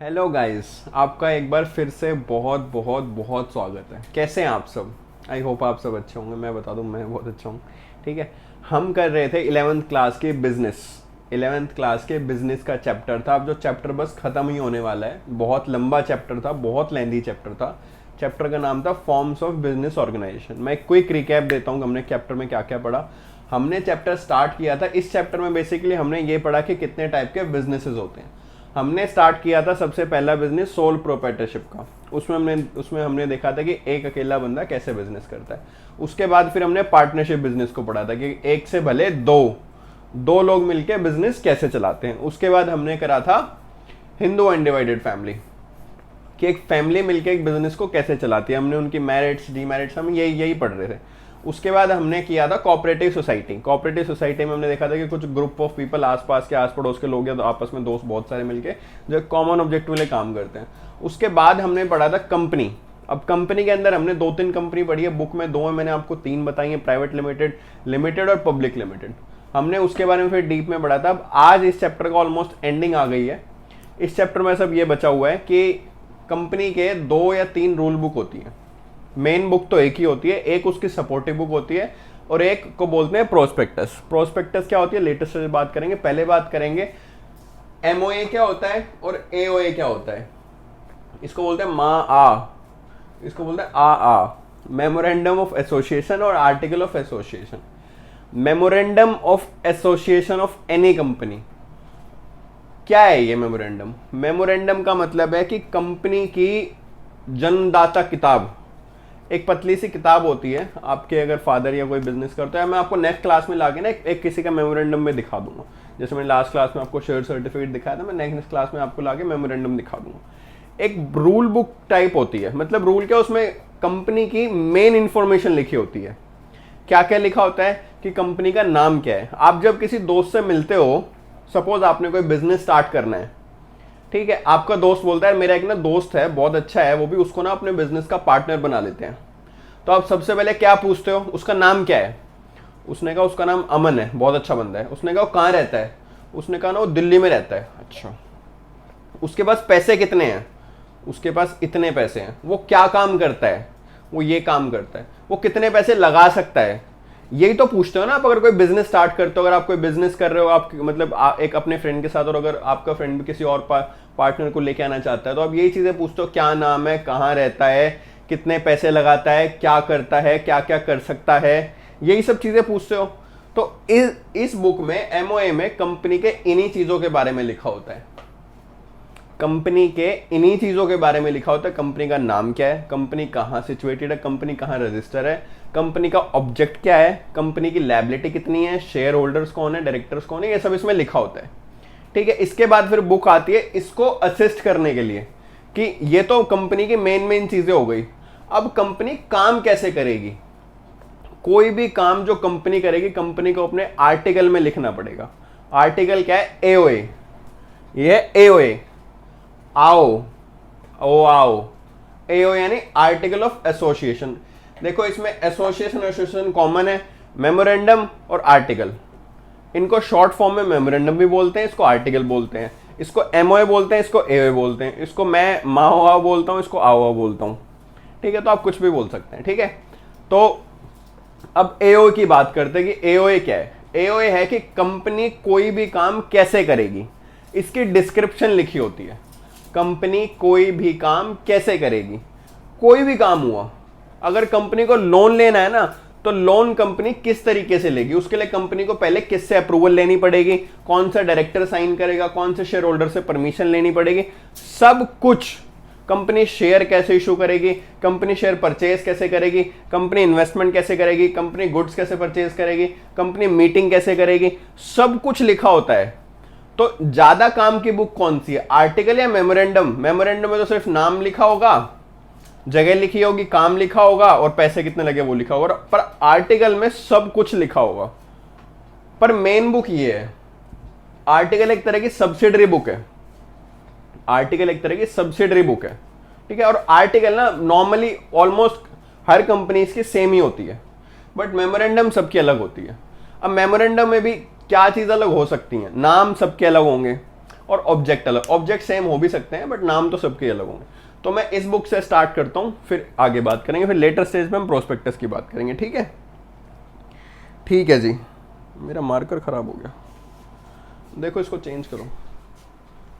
Hello guys, आपका एक बार फिर से बहुत बहुत बहुत स्वागत है। कैसे हैं आप सब? आई होप आप सब अच्छे होंगे। मैं बता दूं, मैं बहुत अच्छा हूँ। ठीक है, हम कर रहे थे 11th क्लास के बिजनेस। 11th क्लास के बिजनेस का चैप्टर था। अब जो चैप्टर बस ख़त्म ही होने वाला है। बहुत लंबा चैप्टर था, बहुत लेंदी चैप्टर था। चैप्टर का नाम था फॉर्म्स ऑफ बिजनेस ऑर्गेनाइजेशन। मैं क्विक रिकैप देता हूँ हमने चैप्टर में क्या क्या पढ़ा। हमने चैप्टर स्टार्ट किया था, इस चैप्टर में बेसिकली हमने ये पढ़ा कि कितने टाइप के बिजनेसेस होते हैं। हमने स्टार्ट किया था सबसे पहला बिजनेस सोल प्रोप्राइटरशिप का। उसमें हमने देखा था कि एक अकेला बंदा कैसे बिजनेस करता है। उसके बाद फिर हमने पार्टनरशिप बिजनेस को पढ़ा था कि एक से भले दो दो लोग मिलकर बिजनेस कैसे चलाते हैं। उसके बाद हमने करा था हिंदू अनडिवाइडेड फैमिली, कि एक फैमिली मिलकर एक बिजनेस को कैसे चलाती है। हमने उनकी मेरिट्स डीमेरिट्स हम यही यही पढ़ रहे थे। उसके बाद हमने किया था कोऑपरेटिव सोसाइटी। कोऑपरेटिव सोसाइटी में हमने देखा था कि कुछ ग्रुप ऑफ पीपल, आसपास के आस पड़ोस के लोग या तो आपस में दोस्त बहुत सारे मिलके जो कॉमन ऑब्जेक्टिव लिए काम करते हैं। उसके बाद हमने पढ़ा था कंपनी। अब कंपनी के अंदर हमने 2-3 कंपनी पढ़ी है बुक में, 2 में मैंने आपको 3 बताई है, प्राइवेट लिमिटेड, लिमिटेड और पब्लिक लिमिटेड। हमने उसके बारे में फिर डीप में पढ़ा था। अब आज इस चैप्टर का ऑलमोस्ट एंडिंग आ गई है। इस चैप्टर में सब ये बचा हुआ है कि कंपनी के 2 या 3 रूल बुक होती है। मेन बुक तो एक ही होती है, एक उसकी सपोर्टिव बुक होती है और एक को बोलते हैं प्रोस्पेक्टस। प्रोस्पेक्टस क्या होती है लेटेस्ट से बात करेंगे। पहले बात करेंगे एमओए क्या होता है और एओए क्या होता है। इसको बोलते हैं इसको बोलते हैं आ मेमोरेंडम ऑफ एसोसिएशन और article of association. Memorandum of association of any company क्या है ये मेमोरेंडम? मेमोरेंडम का मतलब है कि कंपनी की जन्मदाता किताब, एक पतली सी किताब होती है। आपके अगर फादर या कोई बिजनेस करता है, मैं आपको नेक्स्ट क्लास में लाके ना एक किसी का मेमोरेंडम में दिखा दूंगा। जैसे मैंने लास्ट क्लास में आपको शेयर सर्टिफिकेट दिखाया था, मैं नेक्स्ट क्लास में आपको लाके मेमोरेंडम दिखा दूंगा। एक रूल बुक टाइप होती है। मतलब रूल क्या, उसमें कंपनी की मेन इंफॉर्मेशन लिखी होती है। क्या क्या लिखा होता है कि कंपनी का नाम क्या है। आप जब किसी दोस्त से मिलते हो, सपोज आपने कोई बिजनेस स्टार्ट करना है, ठीक है, आपका दोस्त बोलता है मेरा एक ना दोस्त है बहुत अच्छा है, वो भी उसको ना अपने बिजनेस का पार्टनर बना लेते हैं। तो आप सबसे पहले क्या पूछते हो, उसका नाम क्या है? उसने कहा उसका नाम अमन है, बहुत अच्छा बंदा है। उसने कहा वो कहाँ रहता है? उसने कहा ना वो दिल्ली में रहता है। अच्छा, उसके पास पैसे कितने हैं? उसके पास इतने पैसे हैं। वो क्या काम करता है? वो ये काम करता है। वो कितने पैसे लगा सकता है? यही तो पूछते हो ना आप अगर कोई बिजनेस स्टार्ट करते हो। अगर आप कोई बिजनेस कर रहे हो, आप मतलब एक अपने फ्रेंड के साथ, और अगर आपका फ्रेंड भी किसी और पार्टनर को लेके आना चाहता है, तो आप यही चीजें पूछते हो, क्या नाम है, कहाँ रहता है, कितने पैसे लगाता है, क्या करता है, क्या क्या कर सकता है, यही सब चीजें पूछते हो। तो इस बुक में एमओए में कंपनी के इन्हीं चीजों के बारे में लिखा होता है। कंपनी के इन्हीं चीजों के बारे में लिखा होता है। कंपनी का नाम क्या है, कंपनी कहाँ सिचुएटेड है, कंपनी कहाँ रजिस्टर है, कंपनी का ऑब्जेक्ट क्या है, कंपनी की लायबिलिटी कितनी है, शेयर होल्डर्स कौन है, डायरेक्टर्स कौन है, ये सब इसमें लिखा होता है। ठीक है, इसके बाद फिर बुक आती है इसको असिस्ट करने के लिए कि ये तो कंपनी की मेन चीजें हो गई। अब कंपनी काम कैसे करेगी? कोई भी काम जो कंपनी करेगी, कंपनी को अपने आर्टिकल में लिखना पड़ेगा। आर्टिकल क्या है? एओए। ये एओए, आओ एओ यानी आर्टिकल ऑफ एसोसिएशन। देखो इसमें एसोसिएशन कॉमन है, मेमोरेंडम और आर्टिकल। इनको शॉर्ट फॉर्म में मेमोरेंडम भी बोलते हैं, इसको आर्टिकल बोलते हैं, इसको एमओए बोलते हैं, इसको एओए बोलते हैं, इसको मैं माओ बोलता हूं, इसको आओ बोलता हूं। ठीक है, तो आप कुछ भी बोल सकते हैं। ठीक है, तो अब एओए की बात करते हैं कि एओए क्या है। एओए है कि कंपनी कोई भी काम कैसे करेगी, इसकी डिस्क्रिप्शन लिखी होती है। कंपनी कोई भी काम कैसे करेगी। कोई भी काम हुआ, अगर कंपनी को लोन लेना है ना, तो लोन कंपनी किस तरीके से लेगी, उसके लिए कंपनी को पहले किससे अप्रूवल लेनी पड़ेगी, कौन सा डायरेक्टर साइन करेगा, कौन से शेयर होल्डर से परमिशन लेनी पड़ेगी, सब कुछ। कंपनी शेयर कैसे इशू करेगी, कंपनी शेयर परचेज कैसे करेगी, कंपनी इन्वेस्टमेंट कैसे करेगी, कंपनी गुड्स कैसे परचेज करेगी, कंपनी मीटिंग कैसे करेगी, सब कुछ लिखा होता है। तो ज्यादा काम की बुक कौन सी है, आर्टिकल या मेमोरेंडम? मेमोरेंडम में तो सिर्फ नाम लिखा होगा, जगह लिखी होगी, काम लिखा होगा और पैसे कितने लगे वो लिखा होगा। पर आर्टिकल में सब कुछ लिखा होगा। पर मेन बुक ये है। आर्टिकल एक तरह की सब्सिडरी बुक है। आर्टिकल एक तरह की सब्सिडरी बुक है। ठीक है, और आर्टिकल ना नॉर्मली ऑलमोस्ट हर कंपनी की सेम ही होती है, बट मेमोरेंडम सबकी अलग होती है। अब मेमोरेंडम में भी क्या चीज अलग हो सकती है, नाम सबके अलग होंगे और ऑब्जेक्ट अलग। ऑब्जेक्ट सेम हो भी सकते हैं बट नाम तो सबके अलग होंगे। तो मैं इस बुक से स्टार्ट करता हूँ, फिर आगे बात करेंगे, फिर लेटर स्टेज में हम प्रोस्पेक्टस की बात करेंगे। ठीक है, ठीक है जी। मेरा मार्कर खराब हो गया, देखो इसको चेंज करो,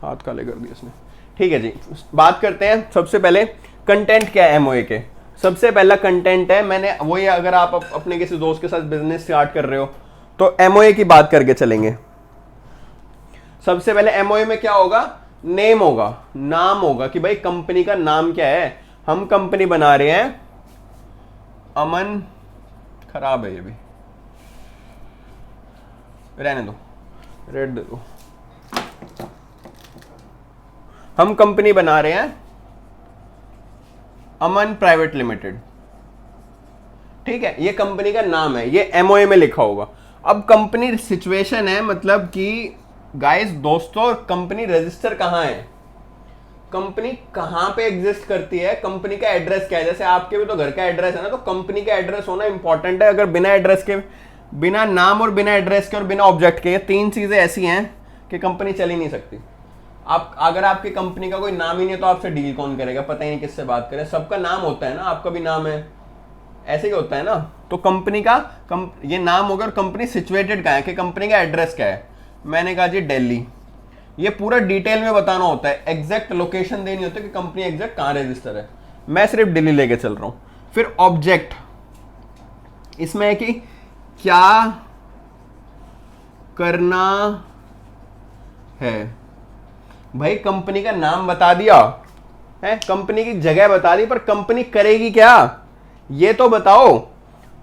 हाथ काले कर दिए इसने। ठीक है जी, बात करते हैं सबसे पहले कंटेंट क्या है एमओए के। सबसे पहला कंटेंट है, मैंने वही, अगर आप अपने किसी दोस्त के साथ बिजनेस स्टार्ट कर रहे हो तो एमओए की बात करके चलेंगे। सबसे पहले एमओए में क्या होगा, नेम होगा, नाम होगा कि भाई कंपनी का नाम क्या है। हम कंपनी बना रहे हैं अमन, खराब है ये भी, रहने दो, रेड दे दो। हम कंपनी बना रहे हैं अमन प्राइवेट लिमिटेड। ठीक है, ये कंपनी का नाम है, ये एमओए में लिखा होगा। अब कंपनी सिचुएशन है, मतलब कि गाइस दोस्तों, कंपनी रजिस्टर कहां है, कंपनी कहां पे एग्जिस्ट करती है, कंपनी का एड्रेस क्या है। जैसे आपके भी तो घर का एड्रेस है ना, तो कंपनी का एड्रेस होना इंपॉर्टेंट है। अगर बिना एड्रेस के, बिना नाम और बिना एड्रेस के और बिना ऑब्जेक्ट के, ये तीन चीजें ऐसी हैं कि कंपनी चल ही नहीं सकती। आप अगर आपकी कंपनी का कोई नाम ही नहीं है तो आपसे डील कौन करेगा, पता ही नहीं किससे बात करें। सबका नाम होता है ना, आपका भी नाम है, ऐसे ही होता है ना। तो कंपनी का ये नाम होगा और कंपनी सिचुएटेड कहाँ है, कि कंपनी का एड्रेस क्या है। मैंने कहा जी दिल्ली, ये पूरा डिटेल में बताना होता है, एग्जैक्ट लोकेशन देनी होती है कि कंपनी एग्जैक्ट कहाँ रजिस्टर है। मैं सिर्फ दिल्ली लेके चल रहा हूं। फिर ऑब्जेक्ट, इसमें है कि क्या करना है। भाई कंपनी का नाम बता दिया है, कंपनी की जगह बता दी, पर कंपनी करेगी क्या ये तो बताओ।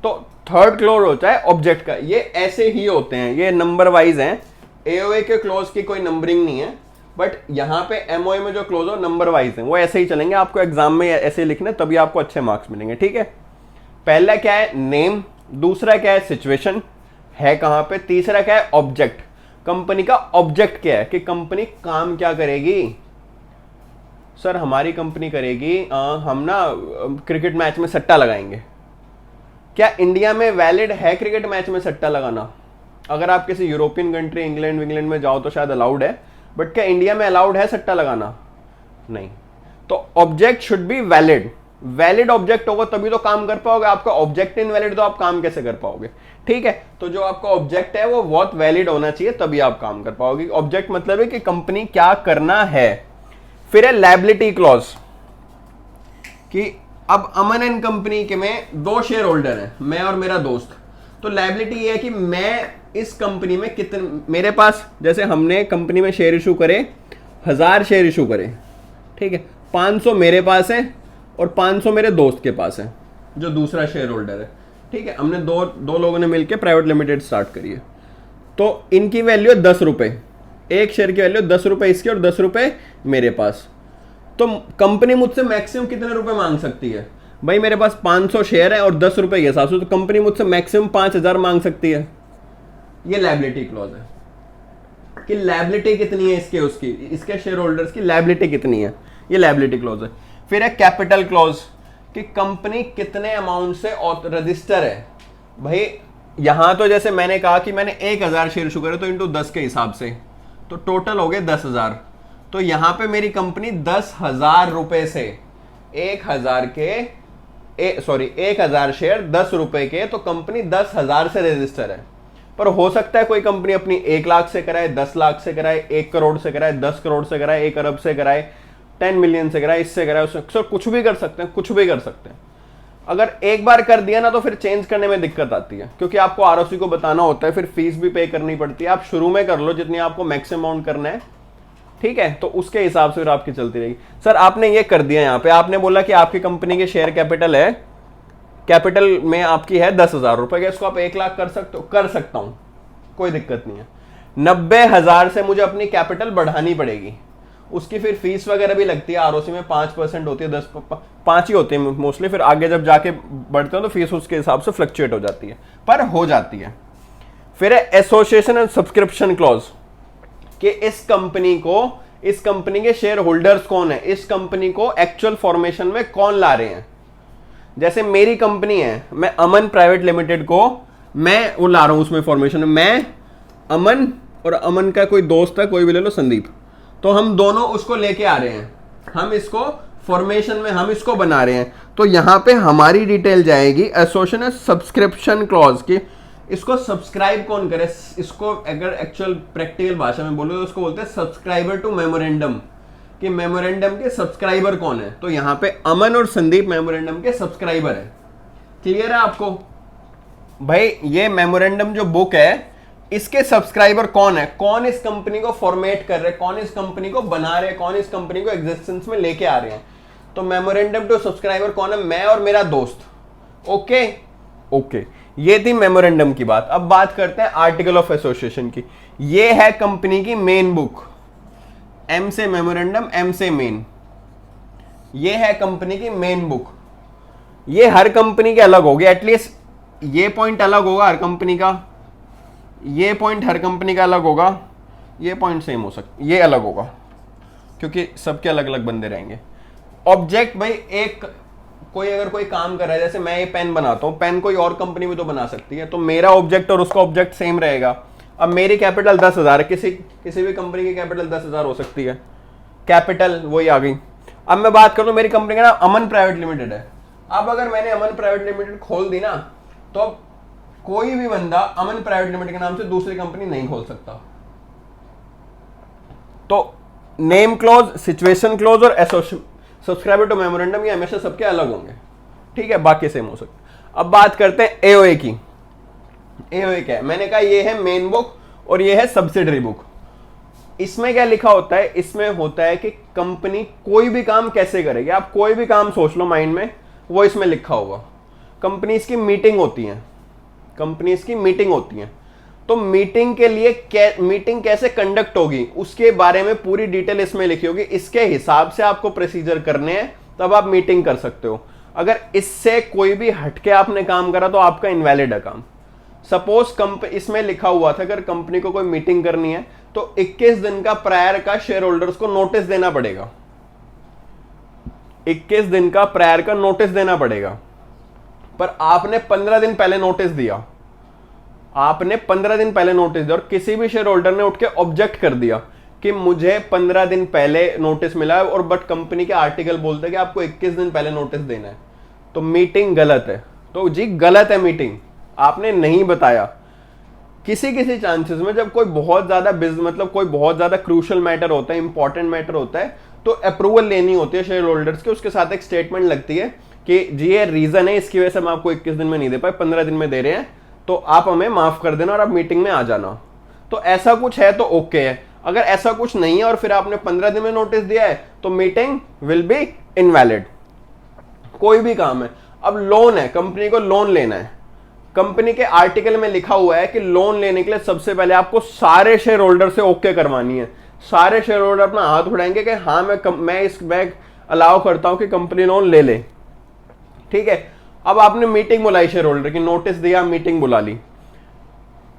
तो थर्ड क्लोज होता है ऑब्जेक्ट का। ये ऐसे ही होते हैं, ये नंबर वाइज हैं। एओए के क्लोज की कोई नंबरिंग नहीं है, बट यहाँ पे एमओए में जो क्लोज हो नंबर वाइज हैं, वो ऐसे ही चलेंगे। आपको एग्जाम में ऐसे लिखने, तभी आपको अच्छे मार्क्स मिलेंगे। ठीक है, पहला क्या है, नेम। दूसरा क्या है, सिचुएशन है कहां पे। तीसरा क्या है, ऑब्जेक्ट, कंपनी का ऑब्जेक्ट क्या है, कि कंपनी काम क्या करेगी। सर हमारी कंपनी करेगी, हम ना क्रिकेट मैच में सट्टा लगाएंगे। क्या इंडिया में वैलिड है क्रिकेट मैच में सट्टा लगाना? अगर आप किसी यूरोपियन कंट्री, इंग्लैंड में जाओ तो शायद अलाउड है, बट क्या इंडिया में अलाउड है सट्टा लगाना? नहीं। तो object should be valid. Valid object होगा तभी तो काम कर पाओगे। आपका ऑब्जेक्ट इनवैलिड तो आप काम कैसे कर पाओगे। ठीक है, तो जो आपका ऑब्जेक्ट है वो बहुत वैलिड होना चाहिए, तभी आप काम कर पाओगे। ऑब्जेक्ट मतलब है कि कंपनी क्या करना है। फिर है लायबिलिटी क्लॉज, कि अब अमन एंड कंपनी के में दो शेयर होल्डर हैं, मैं और मेरा दोस्त। तो लायबिलिटी ये है कि मैं इस कंपनी में कितने, मेरे पास जैसे हमने कंपनी में शेयर इशू करे, 1000 शेयर इशू करे, ठीक है, 500 मेरे पास है और 500 मेरे दोस्त के पास है जो दूसरा शेयर होल्डर है। ठीक है, हमने दो लोगों ने मिलकर प्राइवेट लिमिटेड स्टार्ट करी है। तो इनकी वैल्यू है 10 रुपए, एक शेयर की वैल्यू 10 रुपए इसके और 10 रुपए मेरे पास। तो कंपनी मुझसे मैक्सिमम कितने रुपए मांग सकती है? भाई मेरे पास 500 शेयर है और 10 रुपए के हिसाब से, तो कंपनी मुझसे मैक्सिमम 5000 मांग सकती है। ये लायबिलिटी क्लॉज है कि लायबिलिटी कितनी है इसके, उसकी, इसके शेयर होल्डर्स की लायबिलिटी कितनी है, ये लायबिलिटी क्लॉज है। फिर है कैपिटल क्लॉज, कि कंपनी कितने अमाउंट से रजिस्टर है। भाई यहां तो जैसे मैंने कहा कि मैंने 1000 शेयर इशू करे, तो इंटू 10 के हिसाब से तो टोटल हो गए 10,000। तो यहां पे मेरी कंपनी 10,000 रुपए से 1000 शेयर 10 रुपए के, तो कंपनी 10,000 से रजिस्टर है। पर हो सकता है कोई कंपनी अपनी 1 लाख से कराए, 10 लाख से कराए, 1 करोड़ से कराए, 10 करोड़ से कराए, 1 अरब से कराए, 10 मिलियन से कराए, इससे कराए, उससे कुछ भी कर सकते हैं, कुछ भी कर सकते हैं। अगर एक बार कर दिया ना तो फिर चेंज करने में दिक्कत आती है, क्योंकि आपको आरओसी को बताना होता है, फिर फीस भी पे करनी पड़ती है। आप शुरू में कर लो जितनी आपको मैक्सिमम अमाउंट करना है, ठीक है, तो उसके हिसाब से फिर आपकी चलती रहेगी। सर आपने ये कर दिया, यहाँ पे आपने बोला कि आपकी कंपनी के शेयर कैपिटल है, कैपिटल में आपकी है 10,000 रुपए का, इसको आप 1 लाख कर सकते हो? कर सकता हूं, कोई दिक्कत नहीं है। 90,000 से मुझे अपनी कैपिटल बढ़ानी पड़ेगी, उसकी फिर फीस वगैरह भी लगती है। आरओसी में 5% होती है, 5 ही होती है मोस्टली, फिर आगे जब जाके बढ़ते हैं तो फीस उसके हिसाब से फ्लक्चुएट हो जाती है, पर हो जाती है। फिर है एसोसिएशन एंड सब्सक्रिप्शन क्लॉज, कि इस कंपनी को, इस कंपनी के शेयर होल्डर्स कौन है, इस कंपनी को एक्चुअल फॉर्मेशन में कौन ला रहे हैं। जैसे मेरी कंपनी है, मैं अमन प्राइवेट लिमिटेड को मैं वो ला रहा हूं उसमें फॉर्मेशन में, मैं, अमन और अमन का कोई दोस्त है, कोई भी ले लो, संदीप। तो हम दोनों उसको लेके आ रहे हैं, हम इसको फॉर्मेशन में हम इसको बना रहे हैं। तो यहाँ पे हमारी डिटेल जाएगी एसोसिएशन सब्सक्रिप्शन क्लॉज की। इसको सब्सक्राइब कौन करे, इसको अगर एक्चुअल प्रैक्टिकल भाषा में बोलो तो उसको बोलते हैं सब्सक्राइबर टू मेमोरेंडम, कि मेमोरेंडम के सब्सक्राइबर कौन है। तो यहाँ पे अमन और संदीप मेमोरेंडम के सब्सक्राइबर है। क्लियर है आपको भाई? ये मेमोरेंडम जो बुक है इसके सब्सक्राइबर कौन है, कौन इस कंपनी को फॉर्मेट कर रहे हैं, कौन इस कंपनी को बना रहे हैं, कौन इस कंपनी को एग्जिस्टेंस में लेके आ रहे हैं। तो मेमोरेंडम टू सब्सक्राइबर कौन है? मैं और मेरा दोस्त। ओके ओके, ये थी मेमोरेंडम की बात। अब बात करते हैं आर्टिकल ऑफ एसोसिएशन की। ये है कंपनी की मेन बुक, एम से मेमोरेंडम, एम से मेन। ये है कंपनी की मेन बुक। ये हर कंपनी के अलग होगी, एटलीस्ट ये पॉइंट अलग होगा हर कंपनी का, ये पॉइंट हर कंपनी का अलग होगा, ये पॉइंट सेम हो सकता, ये अलग होगा क्योंकि सबके अलग अलग बंदे रहेंगे। ऑब्जेक्ट भाई, एक कोई अगर कोई काम कर रहा है, जैसे मैं ये पेन बनाता हूँ, पेन कोई और कंपनी भी तो बना सकती है, तो मेरा ऑब्जेक्ट और उसका ऑब्जेक्ट सेम रहेगा। अब मेरी कैपिटल 10,000 है, किसी भी कंपनी की कैपिटल 10,000 हो सकती है, कैपिटल वही आ गई। अब मैं बात करूँ, मेरी कंपनी का नाम अमन प्राइवेट लिमिटेड है। अब अगर मैंने अमन प्राइवेट लिमिटेड खोल दी ना, तो अब कोई भी बंदा अमन प्राइवेट लिमिटेड के नाम से दूसरी कंपनी नहीं खोल सकता। तो नेम क्लोज, सिचुएशन क्लोज और सब्सक्राइबर टू मेमोरेंडम ये हमेशा सबके अलग होंगे, ठीक है, बाकी सेम हो सकते। अब बात करते हैं एओए की। एओए क्या है? मैंने कहा ये है मेन बुक और ये है सब्सिडरी बुक। इसमें क्या लिखा होता है? इसमें होता है कि कंपनी कोई भी काम कैसे करेगी। आप कोई भी काम सोच लो माइंड में, वो इसमें लिखा होगा। कंपनीज की मीटिंग होती है, कंपनीज की मीटिंग होती है, तो मीटिंग के लिए मीटिंग कैसे कंडक्ट होगी उसके बारे में पूरी डिटेल इसमें लिखी होगी। इसके हिसाब से आपको प्रोसीजर करने हैं, तब आप मीटिंग कर सकते हो। अगर इससे कोई भी हटके आपने काम करा तो आपका इनवैलिड है काम। सपोज इसमें लिखा हुआ था अगर कंपनी को कोई मीटिंग करनी है तो 21 दिन का प्रायर का शेयर होल्डर्स को नोटिस देना पड़ेगा, 21 दिन का प्रायर का नोटिस देना पड़ेगा। पर आपने 15 दिन पहले नोटिस दिया, आपने 15 दिन पहले नोटिस दिया और किसी भी शेयर होल्डर ने उठ के ऑब्जेक्ट कर दिया कि मुझे 15 दिन पहले नोटिस मिला है और बट कंपनी के आर्टिकल बोलते हैं कि आपको 21 दिन पहले नोटिस देना है, तो मीटिंग गलत है। तो जी गलत है मीटिंग, आपने नहीं बताया। किसी किसी चांसेस में जब कोई बहुत ज्यादा मतलब कोई बहुत ज्यादा क्रूशियल मैटर होता है, इंपॉर्टेंट मैटर होता है, तो अप्रूवल लेनी होती है शेयर होल्डर्स की। उसके साथ एक स्टेटमेंट लगती है कि जी ये रीजन है, इसकी वजह से हम आपको 21 दिन में नहीं दे पाए, 15 दिन में दे रहे हैं, तो आप हमें माफ कर देना और आप मीटिंग में आ जाना। तो ऐसा कुछ है तो ओके है। अगर ऐसा कुछ नहीं है और फिर आपने 15 दिन में नोटिस दिया है तो मीटिंग विल बी इनवैलिड। कोई भी काम है, अब लोन है, कंपनी को लोन लेना है, कंपनी के आर्टिकल में लिखा हुआ है कि लोन लेने के लिए सबसे पहले आपको सारे शेयर होल्डर से ओके करवानी है। सारे शेयर होल्डर अपना हाथ उठाएंगे कि हाँ मैं इस बैग अलाउ करता हूं कि कंपनी लोन ले ले, ठीक है। अब आपने मीटिंग बुलाई शेयर होल्डर की, नोटिस दिया, मीटिंग बुला ली,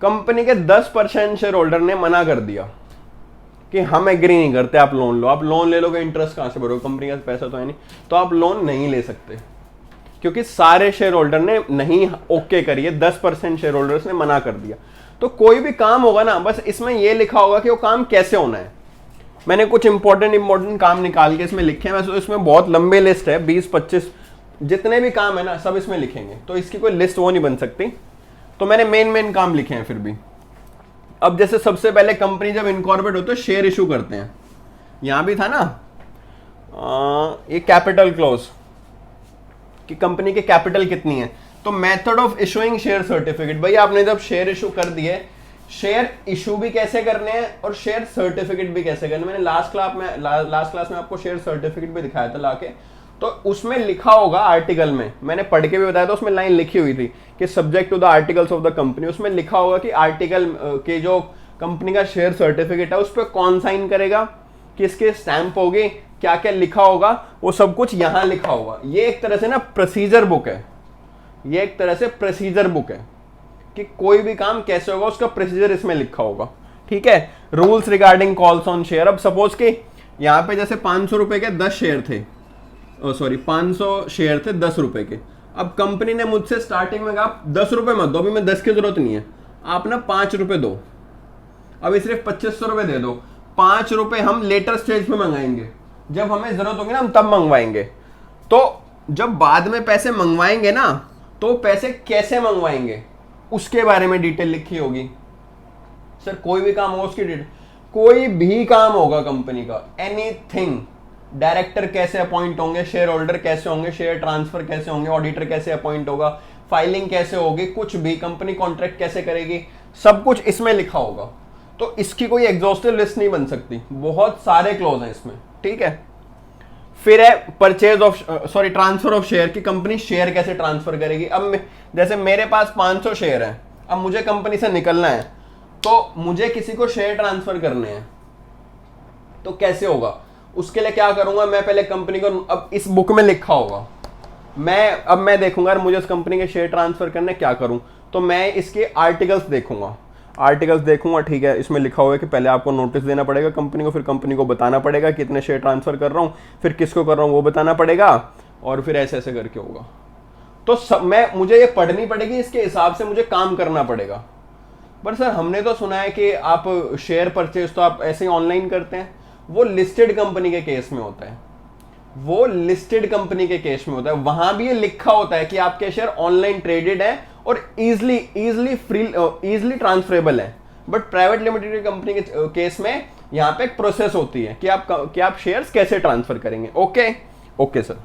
कंपनी के 10% शेयर होल्डर ने मना कर दिया कि हम एग्री नहीं करते, आप लोन लो। आप लोन ले लोगे, इंटरेस्ट कहां से भरोगे, कंपनी का पैसा तो है नहीं, तो आप लोन नहीं ले सकते क्योंकि सारे शेयर होल्डर ने नहीं ओके करी है, 10% शेयर होल्डर्स ने मना कर दिया। तो कोई भी काम होगा ना, बस इसमें यह लिखा होगा कि वो काम कैसे होना है। मैंने कुछ इंपॉर्टेंट काम निकाल के इसमें लिखे हैं, वैसे तो इसमें बहुत लंबे लिस्ट है, 20-25 जितने भी काम है ना सब इसमें लिखेंगे, तो इसकी कोई लिस्ट वो नहीं बन सकती। तो मैंने मेन काम लिखे हैं फिर भी। अब जैसे सबसे पहले कंपनी जब इनकॉर्पोरेट होती है शेयर इशू करते हैं, यहां भी था ना ये कैपिटल क्लोज कि कंपनी के कैपिटल कितनी है। तो method of issuing share certificate, भाई आपने जब शेयर इशू कर दिए, शेयर इशू भी कैसे करने हैं और शेयर सर्टिफिकेट भी कैसे करने। मैंने लास्ट क्लास में आपको शेयर सर्टिफिकेट भी दिखाया था लाके, तो उसमें लिखा होगा आर्टिकल में, मैंने पढ़ के भी बताया था, उसमें लाइन लिखी हुई थी कि subject to the articles of the company. उसमें लिखा होगा कि आर्टिकल के जो कंपनी का शेयर सर्टिफिकेट है उस पर कौन साइन करेगा, किसके स्टैंप होगी, क्या क्या लिखा होगा, वो सब कुछ यहां लिखा होगा। ये एक तरह से ना प्रोसीजर बुक है, ये एक तरह से प्रोसीजर बुक है कि कोई भी काम कैसे होगा उसका प्रोसीजर इसमें लिखा होगा, ठीक है। Rules regarding calls on share. अब सपोज कि यहाँ पे जैसे 500 रुपए के 10 शेयर थे, 500 शेयर थे 10 रुपए के। अब कंपनी ने मुझसे स्टार्टिंग में कहा 10 रुपए मत दो, अभी मैं 10 की जरूरत नहीं है, आप ना 5 रुपए दो, अभी सिर्फ 2500 रुपए दे दो। ₹5 हम लेटर स्टेज पे मंगाएंगे, जब हमें जरूरत होगी ना हम तब मंगवाएंगे। तो जब बाद में पैसे मंगवाएंगे ना, तो पैसे कैसे मंगवाएंगे उसके बारे में डिटेल लिखी होगी। सर कोई भी काम होगा उसकी डिटेल, कोई भी काम होगा कंपनी का, एनीथिंग, डायरेक्टर कैसे अपॉइंट होंगे, शेयर होल्डर कैसे होंगे, शेयर ट्रांसफर कैसे होंगे, ऑडिटर कैसे अपॉइंट होगा, फाइलिंग कैसे होगी, कुछ भी, कंपनी कॉन्ट्रैक्ट कैसे करेगी, सब कुछ इसमें लिखा होगा। तो इसकी कोई एग्जॉस्टिव लिस्ट नहीं बन सकती, बहुत सारे क्लॉज हैं इसमें, ठीक है। फिर है purchase of transfer of share, की कंपनी शेयर कैसे ट्रांसफर करेगी। अब जैसे मेरे पास 500 शेयर हैं, अब मुझे कंपनी से निकलना है, तो मुझे किसी को शेयर ट्रांसफर करने हैं, तो कैसे होगा, उसके लिए क्या करूंगा मैं, पहले कंपनी को, अब इस बुक में लिखा होगा, मैं देखूंगा मुझे उस कंपनी के शेयर ट्रांसफर करने, क्या करूं, तो मैं इसके आर्टिकल्स देखूंगा, ठीक है। इसमें लिखा हुआ है कि पहले आपको नोटिस देना पड़ेगा कंपनी को, फिर कंपनी को बताना पड़ेगा कितने शेयर ट्रांसफर कर रहा हूं, फिर किसको कर रहा हूं वो बताना पड़ेगा, और फिर ऐसे ऐसे करके होगा। तो मुझे ये पढ़नी पड़ेगी, इसके हिसाब से मुझे काम करना पड़ेगा। पर सर हमने तो सुना है कि आप शेयर परचेज तो आप ऐसे ही ऑनलाइन करते हैं, वो लिस्टेड कंपनी के केस में होता है, वहां भी ये लिखा होता है कि आपके शेयर ऑनलाइन ट्रेडेड है और इजीली ट्रांसफरेबल है। बट प्राइवेट लिमिटेड कंपनी के केस में यहाँ पे एक प्रोसेस होती है कि आप शेयर्स कैसे ट्रांसफर करेंगे। Okay sir.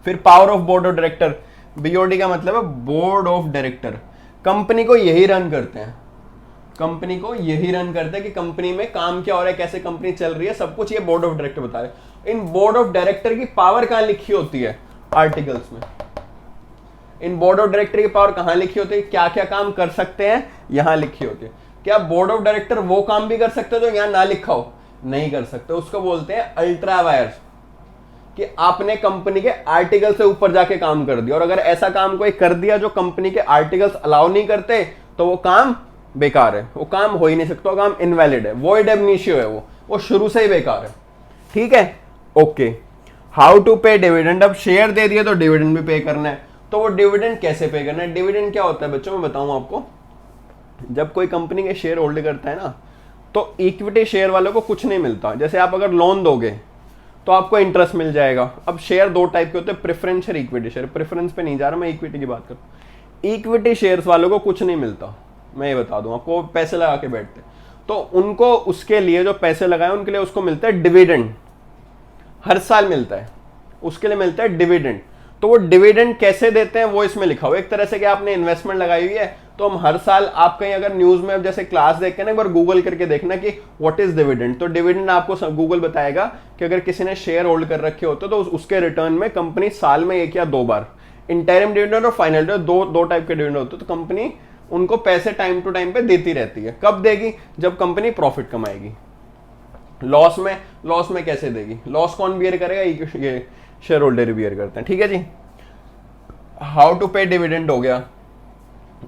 फिर power of board of director, BOD का मतलब है बोर्ड ऑफ डायरेक्टर, कंपनी को यही रन करते हैं कि कंपनी में काम क्या हो रहा है, कैसे कंपनी चल रही है, सब कुछ ये बोर्ड ऑफ डायरेक्टर बता रहे हैं। इन बोर्ड ऑफ डायरेक्टर की पावर कहां लिखी होती है, आर्टिकल्स में। इन बोर्ड ऑफ डायरेक्टर की पावर कहां लिखी होती है, क्या क्या काम कर सकते हैं, यहां लिखी होती है। क्या बोर्ड ऑफ डायरेक्टर वो काम भी कर सकते हो जो यहां ना लिखा हो, नहीं कर सकते, उसको बोलते हैं अल्ट्रा वायर्स, कि आपने कंपनी के आर्टिकल से ऊपर जाके काम कर दिया। और अगर ऐसा काम कोई कर दिया जो कंपनी के आर्टिकल्स अलाउ नहीं करते, तो वो काम बेकार है, वो काम हो ही नहीं सकता, वो काम इनवैलिड है, वॉइड एब इनिशियो है, वो शुरू से ही बेकार है, ठीक है। ओके, हाउ टू पे डिविडेंड, अब शेयर दे दिए तो डिविडेंड भी पे करना है, तो वो डिविडेंड कैसे पे करना है। डिविडेंड क्या होता है बच्चों, मैं बताऊं आपको, जब कोई कंपनी के शेयर होल्ड करता है ना, तो इक्विटी शेयर वालों को कुछ नहीं मिलता। जैसे आप अगर लोन दोगे तो आपको इंटरेस्ट मिल जाएगा। अब शेयर दो टाइप के होते हैं, प्रेफरेंस और इक्विटी शेयर। प्रेफरेंस पे नहीं जा रहा मैं, इक्विटी की बात करूं। इक्विटी शेयर्स वालों को कुछ नहीं मिलता, मैं ये बता दूं आपको, पैसे लगा के बैठते, तो उनको, उसके लिए जो पैसे लगाए उनके लिए उसको मिलता है डिविडेंड, हर साल मिलता है, उसके लिए मिलता है डिविडेंड। तो वो डिविडेंड कैसे देते हैं वो इसमें लिखा हुआ है। एक तरह से कि आपने इन्वेस्टमेंट लगाई हुई है, तो हम हर साल, आप कहीं अगर न्यूज में जैसे क्लास देख के ना, एक बार गूगल करके देखना कि व्हाट इज डिविडेंड, तो डिविडेंड आपको गूगल बताएगा कि अगर किसी ने शेयर होल्ड कर रखे होते तो उसके रिटर्न में कंपनी साल में 1 या 2 बार, इंटरिम डिविडेंड और फाइनल डिविडेंड, दो टाइप के डिविडेंड होते हैं, तो कंपनी उनको पैसे टाइम टू टाइम पे देती रहती है। कब देगी, जब कंपनी प्रॉफिट कमाएगी। लॉस में कैसे देगी, लॉस कौन बियर करेगा, ये शेयर होल्डर बियर करते हैं, ठीक है जी। हाउ टू पे डिविडेंड हो गया।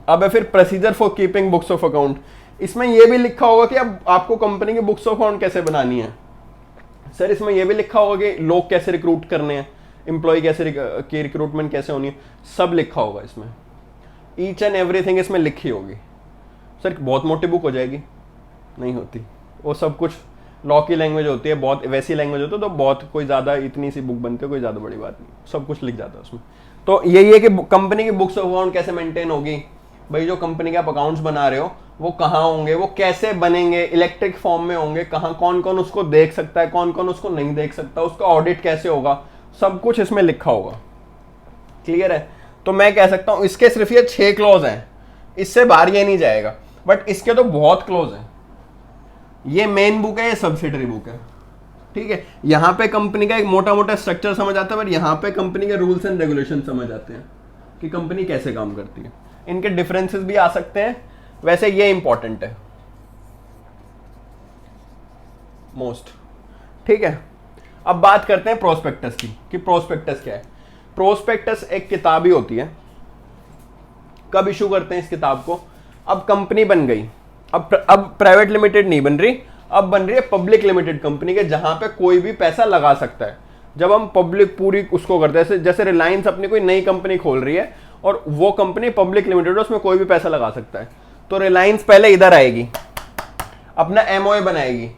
अब है फिर procedure for keeping books of account. इसमें यह भी लिखा होगा कि अब आपको कंपनी की बुक्स ऑफ अकाउंट कैसे बनानी है। सर इसमें यह भी लिखा होगा कि लोग कैसे रिक्रूट करने हैं, एम्प्लॉय कैसे की रिक्रूटमेंट कैसे होनी है, सब लिखा होगा इसमें, ईच एंड एवरीथिंग इसमें लिखी होगी। सर बहुत मोटी बुक हो जाएगी, नहीं होती, वो सब कुछ लॉ की लैंग्वेज होती है, बहुत वैसी लैंग्वेज होती है, तो बहुत कोई ज़्यादा इतनी सी बुक बनती है, कोई ज़्यादा बड़ी बात नहीं, सब कुछ लिख जाता है उसमें। तो यही है कि कंपनी की बुक्स ऑफ अकाउंट कैसे मेंटेन होगी, भाई जो कंपनी के आप अकाउंट्स बना रहे हो वो कहाँ होंगे, वो कैसे बनेंगे, इलेक्ट्रिक फॉर्म में होंगे, कहाँ, कौन कौन उसको देख सकता है, कौन कौन उसको नहीं देख सकता, उसका ऑडिट कैसे होगा, सब कुछ इसमें लिखा होगा। क्लियर है। तो मैं कह सकता हूं इसके सिर्फ ये 6 क्लॉज हैं, इससे बाहर ये नहीं जाएगा, बट इसके तो बहुत क्लॉज हैं। ये मेन बुक है, ये सब्सिडरी बुक है, ठीक है। यहां पे कंपनी का एक मोटा मोटा स्ट्रक्चर समझ आता है, बट यहां पे कंपनी के रूल्स एंड रेगुलेशन समझ आते हैं कि कंपनी कैसे काम करती है। इनके डिफरेंसेस भी आ सकते हैं, वैसे ये इंपॉर्टेंट है मोस्ट, ठीक है। अब बात करते हैं प्रोस्पेक्टस की, कि प्रोस्पेक्टस क्या है। प्रोस्पेक्टस एक किताब ही होती है। कब इशू करते हैं इस किताब को, अब कंपनी बन गई, अब प्राइवेट लिमिटेड नहीं बन रही, अब बन रही है पब्लिक लिमिटेड कंपनी के, जहां पे कोई भी पैसा लगा सकता है। जब हम पब्लिक पूरी उसको करते हैं, जैसे रिलायंस अपनी कोई नई कंपनी खोल रही है और वो कंपनी पब्लिक लिमिटेड है, उसमें कोई भी पैसा लगा सकता है, तो रिलायंस पहले इधर आएगी, अपना एमओए बनाएगी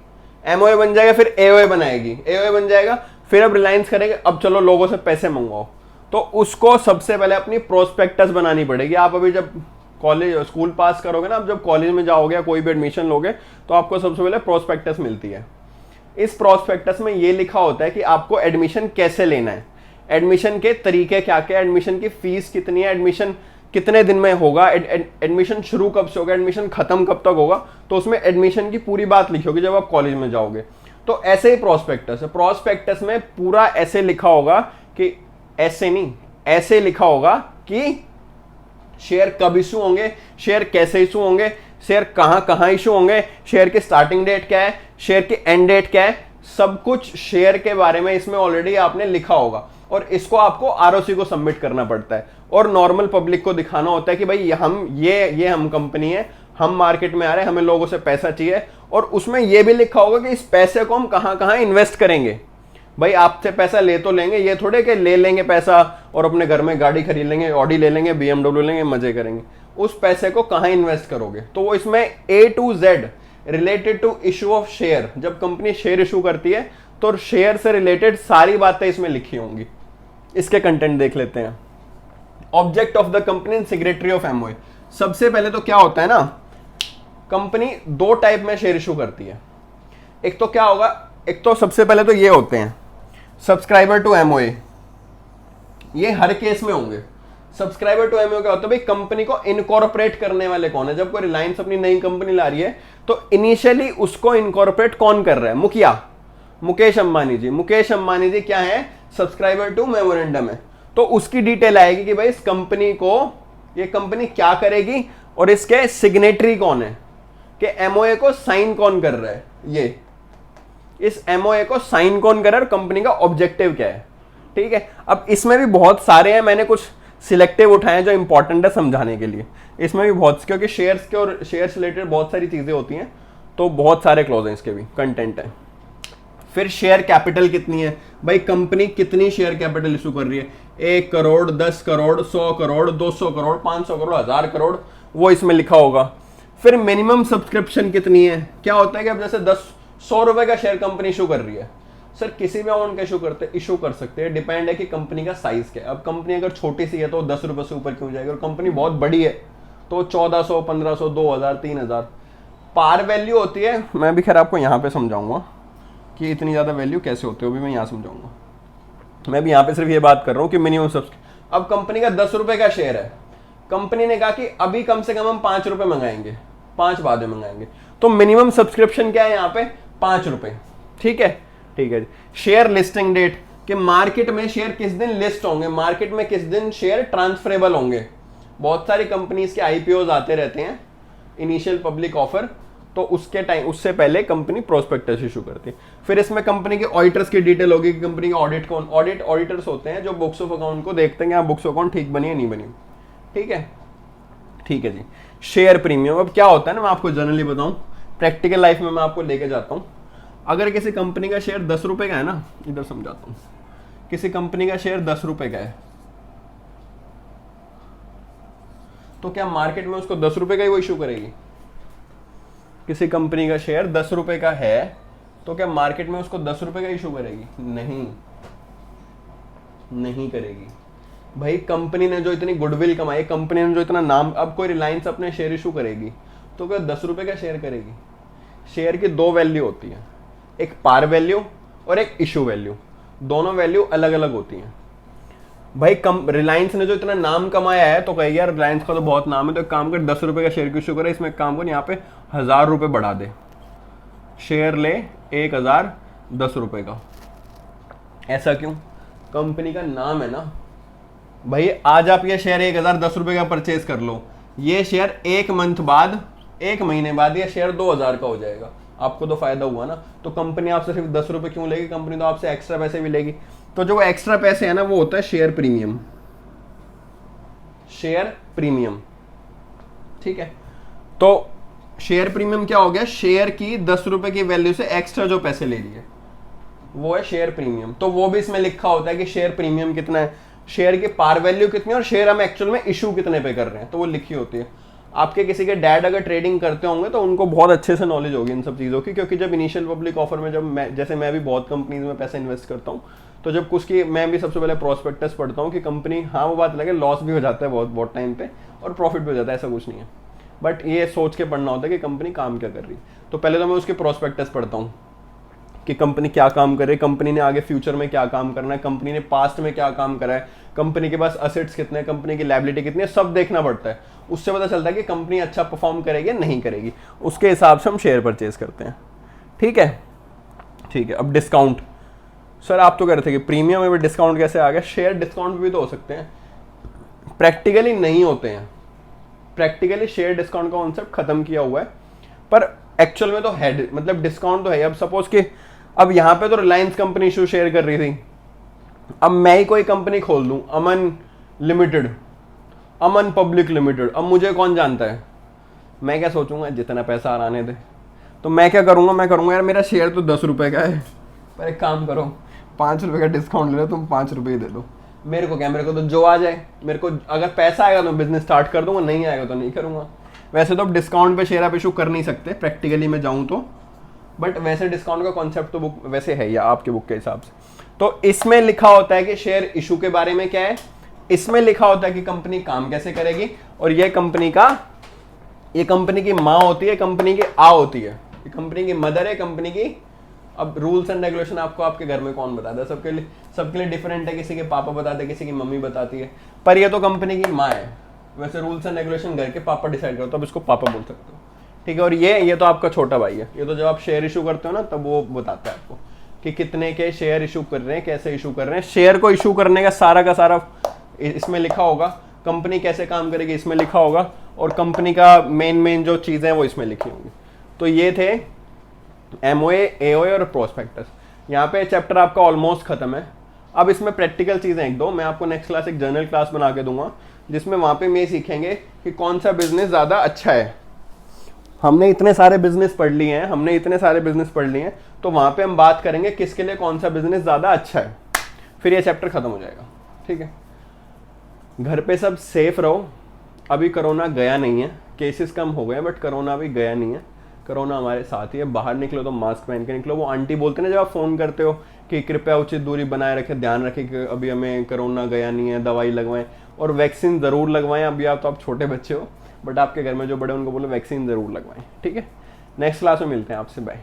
एमओए बन जाएगा, फिर एओए बनाएगी, एओए बन जाएगा, फिर अब रिलायंस करेंगे अब चलो लोगों से पैसे मंगवाओ। तो उसको सबसे पहले अपनी प्रोस्पेक्टस बनानी पड़ेगी। आप अभी जब कॉलेज स्कूल पास करोगे ना, आप जब कॉलेज में जाओगे या कोई भी एडमिशन लोगे तो आपको सबसे पहले प्रोस्पेक्टस मिलती है। इस प्रोस्पेक्टस में ये लिखा होता है कि आपको एडमिशन कैसे लेना है, एडमिशन के तरीके क्या क्या, एडमिशन की फीस कितनी है, एडमिशन कितने दिन में होगा, एडमिशन शुरू कब से होगा, एडमिशन खत्म कब तक होगा। तो उसमें एडमिशन की पूरी बात लिखी होगी जब आप कॉलेज में जाओगे। तो ऐसे ही प्रोस्पेक्टस है, प्रोस्पेक्टस में पूरा ऐसे लिखा होगा कि ऐसे नहीं, ऐसे लिखा होगा कि शेयर कब इशू होंगे, शेयर कैसे इशू होंगे, शेयर कहां कहां इशू होंगे, शेयर की स्टार्टिंग डेट क्या है, शेयर की एंड डेट क्या है, सब कुछ शेयर के बारे में इसमें ऑलरेडी आपने लिखा होगा। और इसको आपको आरओसी को सबमिट करना पड़ता है और नॉर्मल पब्लिक को दिखाना होता है कि भाई हम ये हम कंपनी है, हम मार्केट में आ रहे हैं, हमें लोगों से पैसा चाहिए। और उसमें यह भी लिखा होगा कि इस पैसे को हम कहां कहां इन्वेस्ट करेंगे। भाई आपसे पैसा ले तो लेंगे, ये थोड़े कि ले लेंगे पैसा और अपने घर में गाड़ी खरीद लेंगे, ऑडी ले लेंगे, बीएमडब्ल्यू लेंगे, मजे करेंगे। उस पैसे को कहां इन्वेस्ट करोगे। तो वो इसमें A to Z related to issue of share, जब कंपनी शेयर इशू करती है तो शेयर से रिलेटेड सारी बातें इसमें लिखी होंगी। इसके कंटेंट देख लेते हैं। Object of the company and signatory of MOA. सबसे पहले तो क्या होता है ना, कंपनी दो टाइप में शेयर इशू करती है। एक तो क्या होगा, एक तो सबसे पहले तो ये होते हैं सब्सक्राइबर टू एमओए, ये हर केस में होंगे। सब्सक्राइबर टू एमओए क्या होता है, भाई कंपनी को इनकॉर्पोरेट करने वाले कौन है। जब कोई रिलायंस अपनी नई कंपनी ला रही है तो इनिशियली उसको इनकॉर्पोरेट कौन कर रहा है, मुखिया मुकेश अंबानी जी। मुकेश अंबानी जी क्या है, सब्सक्राइबर टू मेमोरेंडम है। तो उसकी डिटेल आएगी कि भाई इस कंपनी को, ये कंपनी क्या करेगी और इसके सिग्नेटरी कौन है, कि एमओए को साइन कौन कर रहा है, ये इस एमओए को साइन कौन कर रहा है और कंपनी का ऑब्जेक्टिव क्या है। ठीक है, अब इसमें भी बहुत सारे हैं, मैंने कुछ सिलेक्टिव उठाए हैं जो इंपॉर्टेंट है समझाने के लिए। इसमें भी बहुत, क्योंकि शेयर्स के और शेयर्स रिलेटेड बहुत सारी चीजें होती हैं, तो बहुत सारे क्लॉज हैं, इसके भी कंटेंट है। फिर शेयर कैपिटल कितनी है, भाई कंपनी कितनी शेयर कैपिटल इशू कर रही है, 1 करोड़, 10 करोड़, 100 करोड़, 200 करोड़, 500 करोड़, 1000 करोड़, वो इसमें लिखा होगा। फिर मिनिमम सब्सक्रिप्शन कितनी है। क्या होता है कि अब जैसे 100 रुपए का शेयर कंपनी इशू कर रही है, सर किसी भी अमाउंट का इशू कर सकते हैं, डिपेंड है कि कंपनी का साइज क्या है। अब कंपनी अगर छोटी सी है तो 10 रुपए से ऊपर क्यों जाएगी, और कंपनी बहुत बड़ी है तो 1400, 1500, 2000, 3000 पार वैल्यू होती है। मैं भी खैर आपको यहाँ पे समझाऊंगा कि इतनी ज़्यादा वैल्यू कैसे होती है, वो भी मैं यहाँ समझाऊंगा। मैं भी यहाँ पे सिर्फ ये बात कर रहा हूँ कि मिनिमम सब्सक्रिप्शन। अब कंपनी का 10 रुपए का शेयर है, कंपनी ने कहा कि अभी कम से कम हम 5 रुपए मंगाएंगे, 5 बाद में मंगाएंगे, तो मिनिमम सब्सक्रिप्शन क्या है यहाँ पे, 5 रुपए। ठीक है, ठीक है जी। शेयर लिस्टिंग डेट, कि मार्केट में शेयर किस दिन लिस्ट होंगे, मार्केट में किस दिन शेयर ट्रांसफरेबल होंगे। बहुत सारी कंपनीज के आईपीओज आते रहते हैं, इनिशियल पब्लिक ऑफर, तो उसके टाइम, उससे पहले कंपनी प्रोस्पेक्टस इशू करती है। फिर इसमें कंपनी के ऑडिटर्स की डिटेल होगी कि कंपनी का ऑडिट कौन, ऑडिटर्स होते हैं जो बुक्स ऑफ अकाउंट को देखते हैं, बुक्स ऑफ अकाउंट ठीक बनी है नहीं बनी। ठीक है, ठीक है जी। शेयर प्रीमियम, अब क्या होता है ना, मैं आपको जनरली बताऊं, प्रैक्टिकल लाइफ में मैं आपको लेके जाता हूं। अगर किसी कंपनी का शेयर 10 रुपए का है ना, इधर समझाता हूं, किसी कंपनी का शेयर 10 रुपए का है, तो क्या मार्केट में उसको 10 रुपए का ही वो इशू करेगी। किसी कंपनी का शेयर 10 रुपए का है तो क्या मार्केट में उसको 10 रुपए का इशू करेगी, नहीं, नहीं करेगी। भाई कंपनी ने जो इतनी गुडविल कमाई, कंपनी ने जो इतना नाम, अब कोई रिलायंस अपने शेयर इशू करेगी तो क्या 10 रुपए का शेयर करेगी। शेयर की दो वैल्यू होती है, एक पार वैल्यू और एक इशू वैल्यू, दोनों वैल्यू अलग अलग होती हैं। भाई रिलायंस ने जो इतना नाम कमाया है तो कहेगी यार रिलायंस का तो बहुत नाम है, तो एक काम कर 10 रुपए का शेयर क्यों इशू करे, इसमें एक काम कर यहाँ पे 1000 रुपए बढ़ा दे, शेयर ले 1000 10 रुपए का। ऐसा क्यों, कंपनी का नाम है ना। भाई आज आप ये शेयर 1000 10 रुपए का परचेज कर लो, ये शेयर 1 मंथ बाद, 1 महीने बाद ये शेयर 2000 का हो जाएगा, आपको तो फायदा हुआ ना। तो कंपनी आपसे सिर्फ 10 रुपए क्यों लेगी, कंपनी तो आपसे एक्स्ट्रा पैसे भी लेगी। तो जो एक्स्ट्रा पैसे है ना वो होता है शेयर प्रीमियम, शेयर प्रीमियम। ठीक है, तो शेयर प्रीमियम क्या हो गया, शेयर की 10 रुपए की वैल्यू से एक्स्ट्रा जो पैसे ले रही है वो है शेयर प्रीमियम। तो वो भी इसमें लिखा होता है कि शेयर प्रीमियम कितना है, शेयर की पार वैल्यू कितनी है और शेयर हम एक्चुअल में इशू कितने पे कर रहे हैं, तो वो लिखी होती है। आपके किसी के डैड अगर ट्रेडिंग करते होंगे तो उनको बहुत अच्छे से नॉलेज होगी इन सब चीज़ों की, क्योंकि जब इनिशियल पब्लिक ऑफर में जब मैं भी बहुत कंपनीज में पैसा इन्वेस्ट करता हूँ, तो जब कुछ की मैं भी सबसे पहले प्रोस्पेक्टस पढ़ता हूँ कि कंपनी, हाँ वो बात लगे लॉस भी हो जाता है बहुत बहुत टाइम पे और प्रॉफिट भी हो जाता है, ऐसा कुछ नहीं है, बट ये सोच के पढ़ना होता है कि कंपनी काम क्या कर रही है। तो पहले तो मैं उसके प्रोस्पेक्टस पढ़ता हूँ कि कंपनी क्या काम करे, कंपनी ने आगे फ्यूचर में क्या काम करना है, कंपनी ने पास्ट में क्या काम करा है, कंपनी के पास असेट्स कितने हैं, कंपनी की लायबिलिटी कितनी है, सब देखना पड़ता है। उससे पता चलता है कि कंपनी अच्छा परफॉर्म करेगी या नहीं करेगी, उसके हिसाब से हम शेयर परचेज करते हैं। ठीक है, ठीक है। अब डिस्काउंट, सर आप तो कह रहे थे कि प्रीमियम में भी डिस्काउंट कैसे आ गया? शेयर डिस्काउंट भी तो हो सकते हैं, प्रैक्टिकली नहीं होते हैं। प्रैक्टिकली शेयर डिस्काउंट का कॉन्सेप्ट खत्म किया हुआ है, पर एक्चुअल में तो है, मतलब डिस्काउंट तो है। अब सपोज कि अब यहाँ पे तो रिलायंस कंपनी इशू शेयर कर रही थी, अब मैं ही कोई कंपनी खोल दूं, अमन लिमिटेड, अमन पब्लिक लिमिटेड, अब मुझे कौन जानता है? मैं क्या सोचूंगा, जितना पैसा आ आने दे। तो मैं क्या करूंगा, मैं करूंगा यार मेरा शेयर तो 10 रुपए का है, पर एक काम करो 5 रुपए का डिस्काउंट ले लो, तुम 5 रुपए ही दे दो। मेरे को क्या, मेरे को तो जो आ जाए, मेरे को अगर पैसा आएगा तो बिजनेस स्टार्ट कर दूंगा, नहीं आएगा तो नहीं करूंगा। वैसे तो अब डिस्काउंट पे शेयर आप इशू कर नहीं सकते प्रैक्टिकली मैं जाऊं तो, बट वैसे डिस्काउंट का कॉन्सेप्ट तो बुक वैसे है या आपके बुक के हिसाब से। तो इसमें लिखा होता है कि शेयर इशू के बारे में क्या है, इसमें लिखा होता है कि कंपनी काम कैसे करेगी, और ये कंपनी की माँ होती है, कंपनी की आ होती है, ये कंपनी की मदर है, कंपनी की। अब रूल्स एंड रेगुलेशन आपको आपके घर में कौन बताता है? सबके लिए डिफरेंट है, किसी के पापा बताते हैं, किसी की मम्मी बताती है, पर ये तो कंपनी की माँ है। वैसे रूल्स एंड रेगुलेशन घर के पापा डिसाइड करते हो, अब इसको पापा बोल सकते हो। ठीक है, और ये तो आपका छोटा भाई है, ये तो जब आप शेयर इशू करते हो ना तब वो बताता है आपको कि कितने के शेयर इशू कर रहे हैं, कैसे इशू कर रहे हैं। शेयर को इशू करने का सारा इसमें लिखा होगा, कंपनी कैसे काम करेगी इसमें लिखा होगा, और कंपनी का मेन जो चीज़ें हैं वो इसमें लिखी होंगी। तो ये थे एमओए, एओए और प्रोस्पेक्टस। यहाँ पे चैप्टर आपका ऑलमोस्ट खत्म है। अब इसमें प्रैक्टिकल चीज़ें एक दो मैं आपको नेक्स्ट क्लास एक जर्नल क्लास बना के दूंगा, जिसमें वहाँ पे ये सीखेंगे कि कौन सा बिजनेस ज़्यादा अच्छा है। हमने इतने सारे बिजनेस पढ़ लिए हैं, तो वहाँ पे हम बात करेंगे किसके लिए कौन सा बिजनेस ज़्यादा अच्छा है, फिर ये चैप्टर खत्म हो जाएगा। ठीक है, घर पे सब सेफ रहो। अभी कोरोना गया नहीं है, केसेस कम हो गए हैं, बट कोरोना अभी गया नहीं है। कोरोना हमारे साथ ही है। बाहर निकलो तो मास्क पहन के निकलो। वो आंटी बोलते हैं ना जब आप फ़ोन करते हो कि कृपया उचित दूरी बनाए रखें, ध्यान रखें कि अभी हमें कोरोना गया नहीं है, दवाई लगवाएं और वैक्सीन ज़रूर लगवाएं। अभी आप छोटे बच्चे हो, बट आपके घर में जो बड़े उनको बोलो वैक्सीन ज़रूर लगवाएं। ठीक है, नेक्स्ट क्लास में मिलते हैं आपसे, बाय।